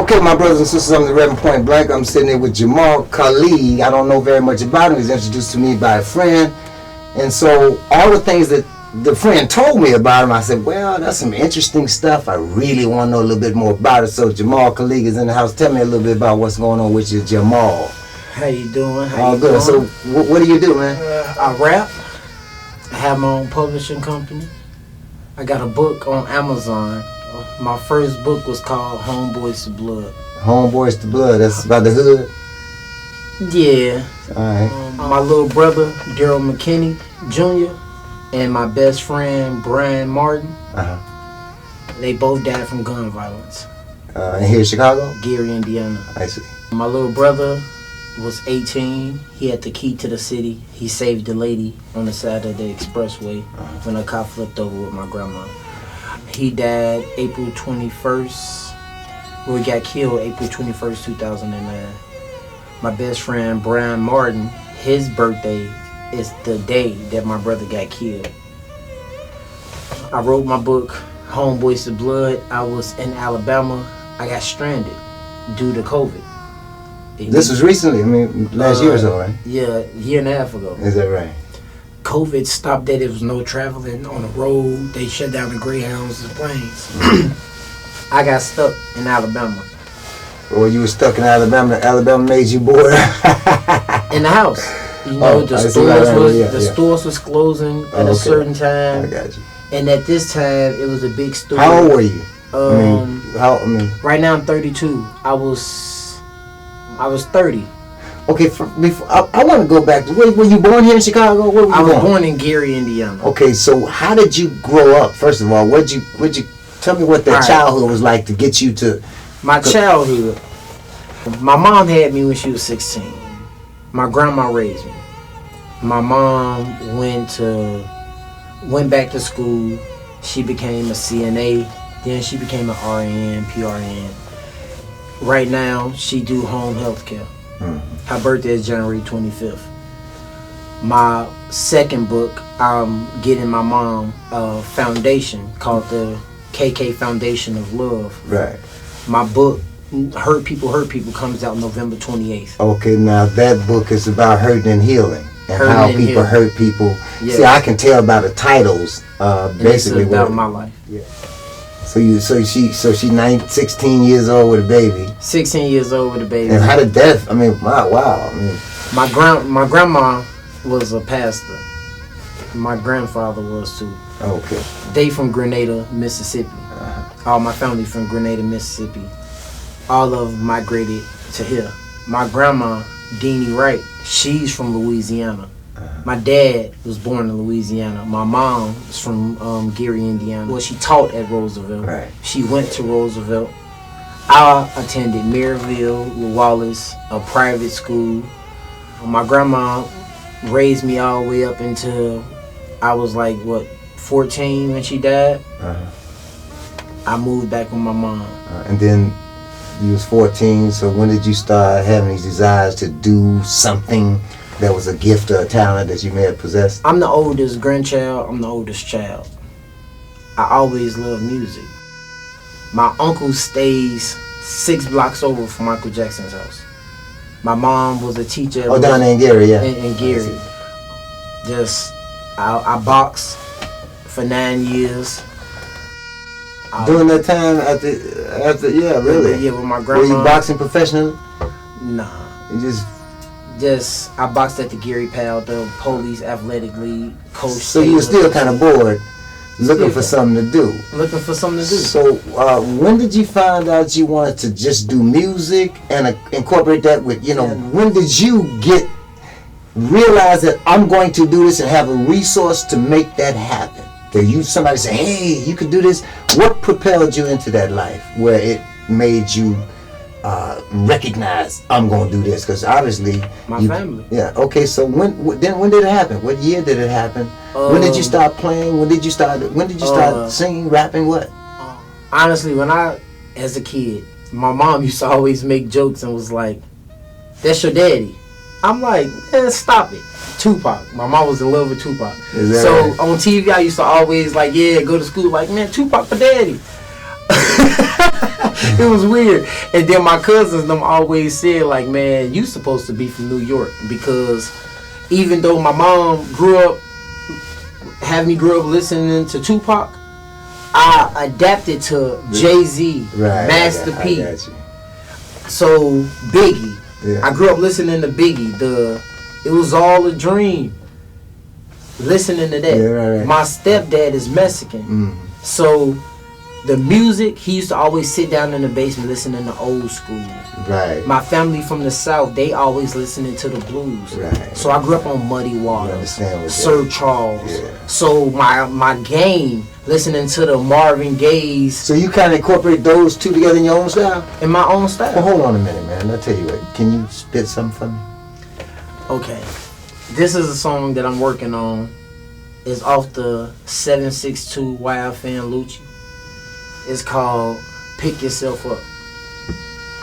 Okay, my brothers and sisters, I'm the Reverend Point Blank. I'm sitting there with Jamal Khalid. I don't know very much about him. He was introduced to me by a friend. And so all the things that the friend told me about him, I said, well, that's some interesting stuff. I really want to know a little bit more about it. So Jamal Khalid is in the house. Tell me a little bit about what's going on with you, Jamal. How you doing? All good. So what do you do, man? I rap. I have my own publishing company. I got a book on Amazon. My first book was called Homeboys to Blood. Homeboys to Blood. That's about the hood? Yeah. All right. My little brother, Daryl McKinney Jr., and my best friend, Brian Martin, they both died from gun violence. And here in Chicago? Gary, Indiana. I see. My little brother was 18. He had the key to the city. He saved the lady on the side of the expressway when a cop flipped over with my grandma. He died April 21st. Well, he got killed April 21st, 2009. My best friend, Brian Martin, his birthday is the day that my brother got killed. I wrote my book, Homeboys to Blood. I was in Alabama. I got stranded due to COVID. This was recently, I mean, last year or so, right? Yeah, a year and a half ago. Is that right? COVID stopped that. There was no traveling on the road. They shut down the Greyhounds and planes. I got stuck in Alabama. Well, you were stuck in Alabama. Alabama made you bored. In the house. You know, the stores was closing at a certain time. I got you. And at this time, it was a big store. How old were you? Right now I'm 32. I was 30. Okay, before I want to go back. Were you born here in Chicago? I was born in Gary, Indiana. Okay, so how did you grow up? First of all, would you tell me what that childhood was like to get you to? My childhood. My mom had me when she was 16. My grandma raised me. My mom went back to school. She became a CNA. Then she became an RN, PRN. Right now, she do home health care. Her birthday is January 25th. My second book, I'm getting my mom a foundation called the KK Foundation of Love. Right. My book, Hurt People, comes out November 28th. Okay, now that book is about hurting and healing. And how people hurt people. Yeah. See, I can tell by the titles, basically. It's about my life. Yeah. So she's 16 years old with a baby. 16 years old with a baby. And how did that? I mean, wow. I mean, my grandma was a pastor. My grandfather was too. Okay. They from Grenada, Mississippi. All my family from Grenada, Mississippi. All of them migrated to here. My grandma, Deanie Wright, she's from Louisiana. My dad was born in Louisiana. My mom is from Gary, Indiana. Well, she taught at Roosevelt. Right. She went to Roosevelt. I attended Maryville, Wallace, a private school. My grandma raised me all the way up until I was 14 when she died. I moved back with my mom. And then you was 14, so when did you start having these desires to do something that was a gift or a talent that you may have possessed? I'm the oldest grandchild. I'm the oldest child. I always loved music. My uncle stays 6 blocks over from Michael Jackson's house. My mom was a teacher. Down there in Gary, yeah. In Gary. I boxed for 9 years. During that time, after, yeah, really? Yeah, with my grandma. Were you boxing professionally? Nah. You I boxed at the Gary Powell, the police athletic league coach. So you were still kind of bored, looking for something to do. Looking for something to do. So when did you find out you wanted to just do music and incorporate that with, when did you realize that I'm going to do this and have a resource to make that happen? Somebody say, hey, you could do this. What propelled you into that life where it made you recognize I'm going to do this? Because obviously my family. Yeah. Okay. So when did it happen? What year did it happen? When did you start playing? When did you start singing, rapping? What? Honestly, as a kid, my mom used to always make jokes and was like, "That's your daddy." I'm like, man, stop it. Tupac. My mom was in love with Tupac. So right? On TV, I used to always go to school man, Tupac for daddy. It was weird. And then my cousins them always said like, man, you supposed to be from New York, because even though my mom had me grow up listening to Tupac, I adapted to Jay-Z, Master P. So Biggie. Yeah. I grew up listening to Biggie. It was all a dream. Listening to that. Yeah, my stepdad is Mexican. So the music, he used to always sit down in the basement listening to old school. Right. My family from the South, they always listening to the blues. Right. So I grew up on Muddy Waters, Sir Charles. Yeah. So my game, listening to the Marvin Gaye's. So you kind of incorporate those two together in your own style? In my own style. Well, hold on a minute, man. I'll tell you what. Can you spit something for me? Okay. This is a song that I'm working on. It's off the 762 Wild Fan Lucci. It's called Pick Yourself Up.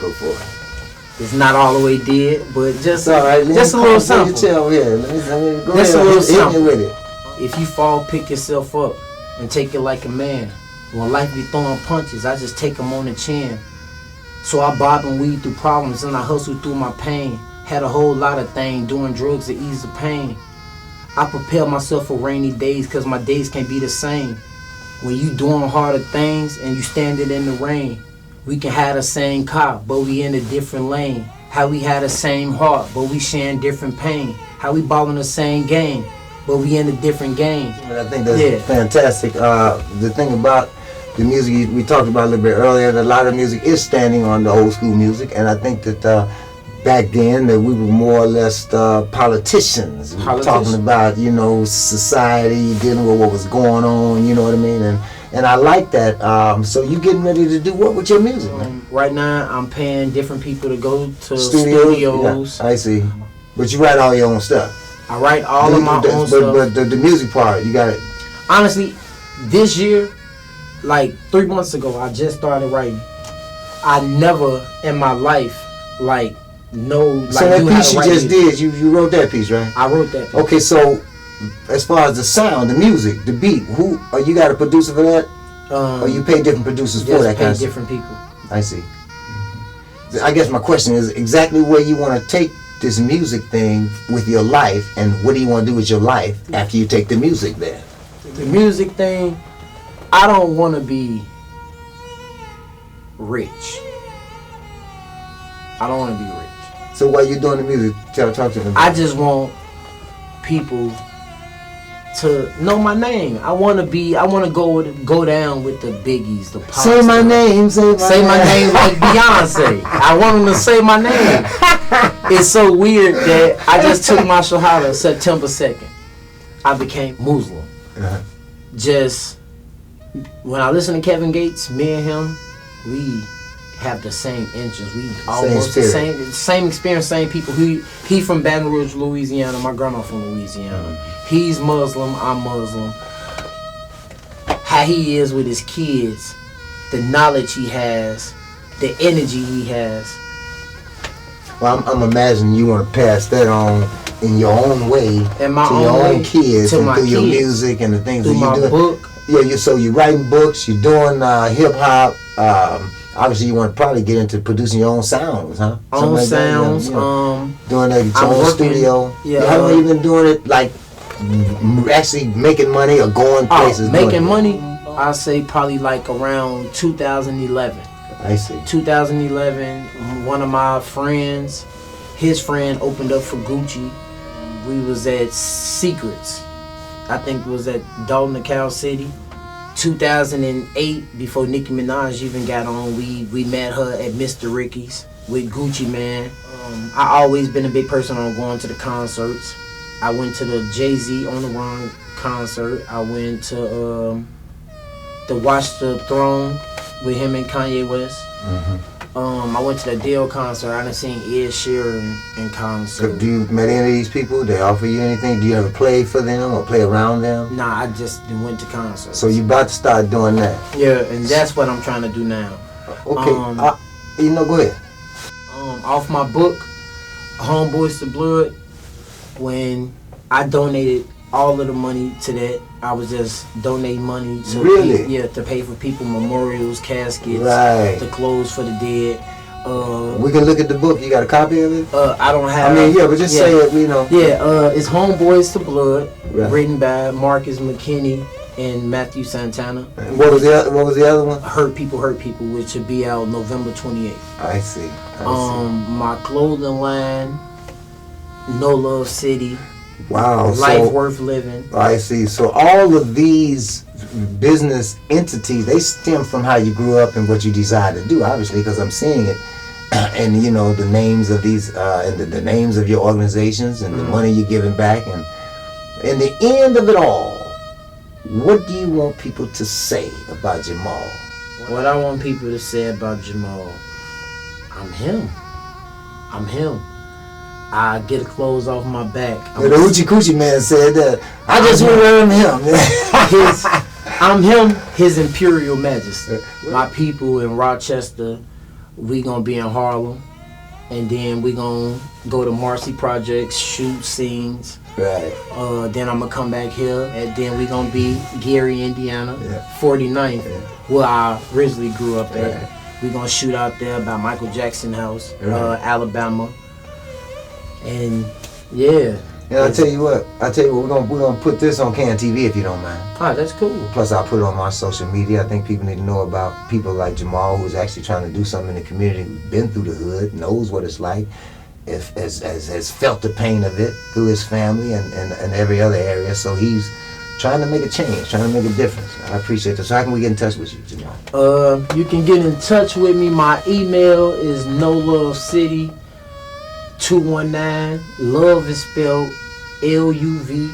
Go for it. It's not all the way dead, but just all right. Just a little something. Let me go just ahead. A little something. With it. If you fall, pick yourself up and take it like a man. When life be throwing punches, I just take them on the chin. So I bob and weave through problems and I hustle through my pain. Had a whole lot of things, doing drugs to ease the pain. I prepare myself for rainy days, cause my days can't be the same. When you doing harder things and you standing in the rain, we can have the same car, but we in a different lane. How we had the same heart, but we sharing different pain. How we balling the same game, but we in a different game. I think that's fantastic. The thing about the music we talked about a little bit earlier, that a lot of music is standing on the old school music, and I think that back then that we were more or less politicians. We were talking about, society, dealing with what was going on, you know what I mean? And I like that. So you getting ready to do what with your music, man? Right now I'm paying different people to go to studios. Yeah, I see. But you write all your own stuff. I write all of my own stuff. But the music part, you got it. Honestly, this year, like 3 months ago, I just started writing. I never in my life, so that piece you just did, you wrote that piece, right? I wrote that piece. Okay, so as far as the sound, the music, the beat, you got a producer for that? Or you pay different producers for that kind of stuff? different people. I see. I guess my question is exactly where you want to take this music thing with your life, and what do you want to do with your life after you take the music there? The music thing, I don't want to be rich. I don't want to be rich. So while you're doing the music, talk to me. I just want people to know my name. I want to go down with the biggies, the pop Say my name, say my name like Beyonce. I want them to say my name. It's so weird that I just took my shahada September 2nd. I became Muslim. Just when I listen to Kevin Gates, me and him, we have the same interests. We almost the same experience, same people. He from Baton Rouge, Louisiana. My grandma from Louisiana. He's Muslim, I'm Muslim. How he is with his kids, the knowledge he has, the energy he has. Well, I'm imagining you want to pass that on in your own way to your own kids, and through your music and the things that you do. Book. Yeah, so you're writing books, you're doing hip hop. Obviously, you want to probably get into producing your own sounds, huh? Own like sounds. Doing your own studio. Yeah. How long you been doing it? Like actually making money or going places? Making money. I say probably like around 2011. I see. 2011. One of my friends, his friend opened up for Gucci. We was at Secrets. I think it was at Dalton, Cal City. 2008, before Nicki Minaj even got on, we met her at Mr. Ricky's with Gucci Man. I always been a big person on going to the concerts. I went to the Jay-Z On The Run concert. I went to the Watch the Throne with him and Kanye West. I went to the Adele concert. I done seen Ed Sheeran in concert. Do you met any of these people? They offer you anything? Do you ever play for them or play around them? Nah, I just went to concerts. So you about to start doing that? Yeah, and that's what I'm trying to do now. Okay, go ahead. Off my book, Homeboys to Blood, when I donated all of the money to that. I was just donating money to Really? to pay for people memorials, caskets, Right. the clothes for the dead. We can look at the book. You got a copy of it? I don't have. I mean, yeah, but just say it. You know. Yeah, it's Homeboys to Blood, Right. written by Marcus McKinney and Matthew Santana. And what was the other one? Hurt People, which should be out November 28th. I see. My clothing line, No Love City, Wow. Life Worth Living. I see. So all of these business entities, they stem from how you grew up and what you decided to do, obviously, because I'm seeing it. And, you know, the names of these, and the names of your organizations and the money you're giving back. And in the end of it all, what do you want people to say about Jamal? What I want people to say about Jamal, I'm him. I get the clothes off my back. The Hoochie Coochie Man said that. I just want to wear him. I'm him, His Imperial Majesty. My people in Rochester, we gonna be in Harlem, and then we gonna go to Marcy Projects, shoot scenes. Right. Then I'm gonna come back here, and then we gonna be Gary, Indiana, 49th, where I originally grew up at. Right. We gonna shoot out there by Michael Jackson House, Alabama, and yeah. And I'll tell you what, we're gonna put this on Can TV if you don't mind. Ah, that's cool. Plus, I'll put it on my social media. I think people need to know about people like Jamal, who's actually trying to do something in the community, who's been through the hood, knows what it's like, has felt the pain of it through his family and every other area. So he's trying to make a change, trying to make a difference. I appreciate this. So how can we get in touch with you, Jamal? You can get in touch with me. My email is nolovecity219. Love is spelled LUV.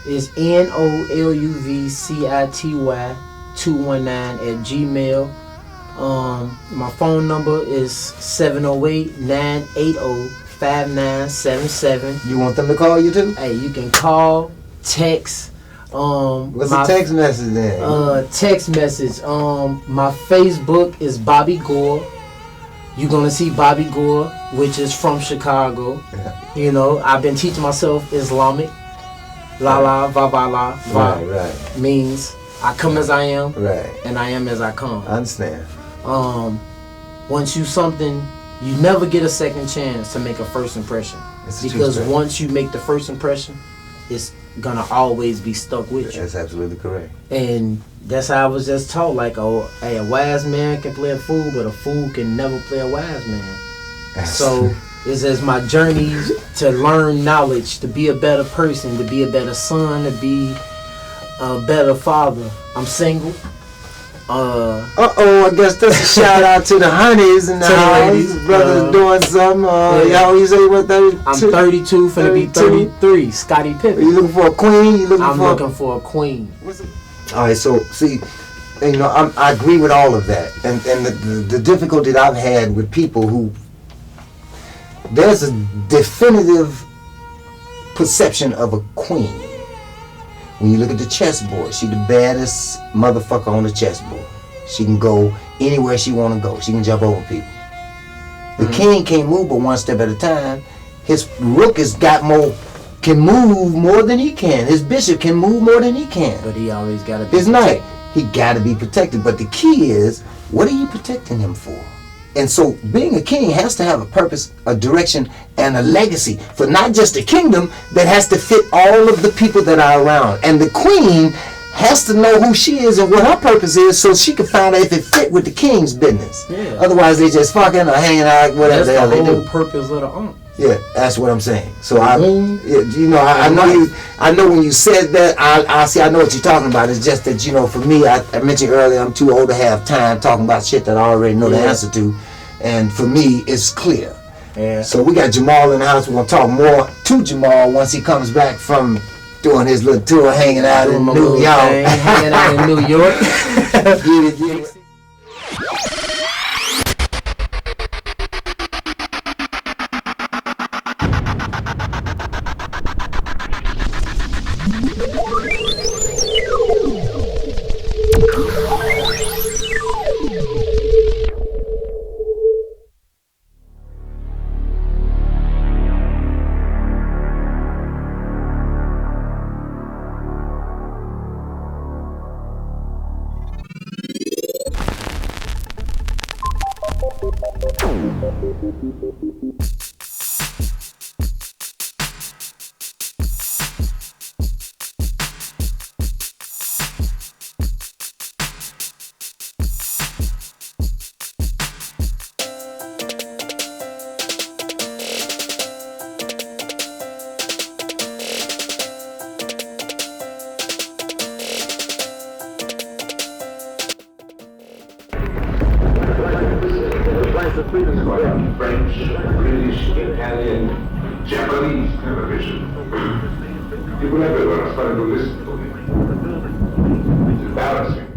It's NOLUVCITY 219 @gmail. My phone number is 708-980-5977. You want them to call you too? Hey, you can call, text. What's the text message then? Text message. My Facebook is Bobby Gore. You're gonna see Bobby Gore, which is from Chicago. Yeah. You know, I've been teaching myself Islamic. La la va va la va Right. means I come as I am, Right. and I am as I come. I understand. Once you something, you never get a second chance to make a first impression, because once you make the first impression, it's gonna always be stuck with you. That's absolutely correct. And that's how I was just taught. Like, a wise man can play a fool, but a fool can never play a wise man. So it's as my journey to learn knowledge, to be a better person, to be a better son, to be a better father. I'm single. I guess that's a shout out to the honeys and the ladies. Brothers doing something. Y'all, you say what? 32? I'm 32, finna be 33. Scottie Pippen. You looking for a queen? I'm looking for a queen. All right, so see, you know, I agree with all of that, and the difficulty that I've had with people who, there's a definitive perception of a queen. When you look at the chessboard, she the baddest motherfucker on the chessboard. She can go anywhere she want to go. She can jump over people. The king can't move but one step at a time. His rook can move more than he can. His bishop can move more than he can. But he always got to be His knight, he got to be protected. But the key is, what are you protecting him for? And so being a king has to have a purpose, a direction, and a legacy for not just the kingdom, that has to fit all of the people that are around. And the queen has to know who she is and what her purpose is, so she can find out if it fit with the king's business. Yeah. Otherwise, they just fucking or hanging out, whatever the hell they do. That's the whole purpose of the aunt. Yeah, that's what I'm saying. So I know when you said that, I know what you're talking about. It's just that, you know, for me, I mentioned earlier, I'm too old to have time talking about shit that I already know the answer to, and for me, it's clear. Yeah. So we got Jamal in the house. We're gonna talk more to Jamal once he comes back from doing his little tour, hanging out in New York. Hanging out in New York. Get it. French, British, Italian, Japanese television. People everywhere are starting to listen to me. It's embarrassing.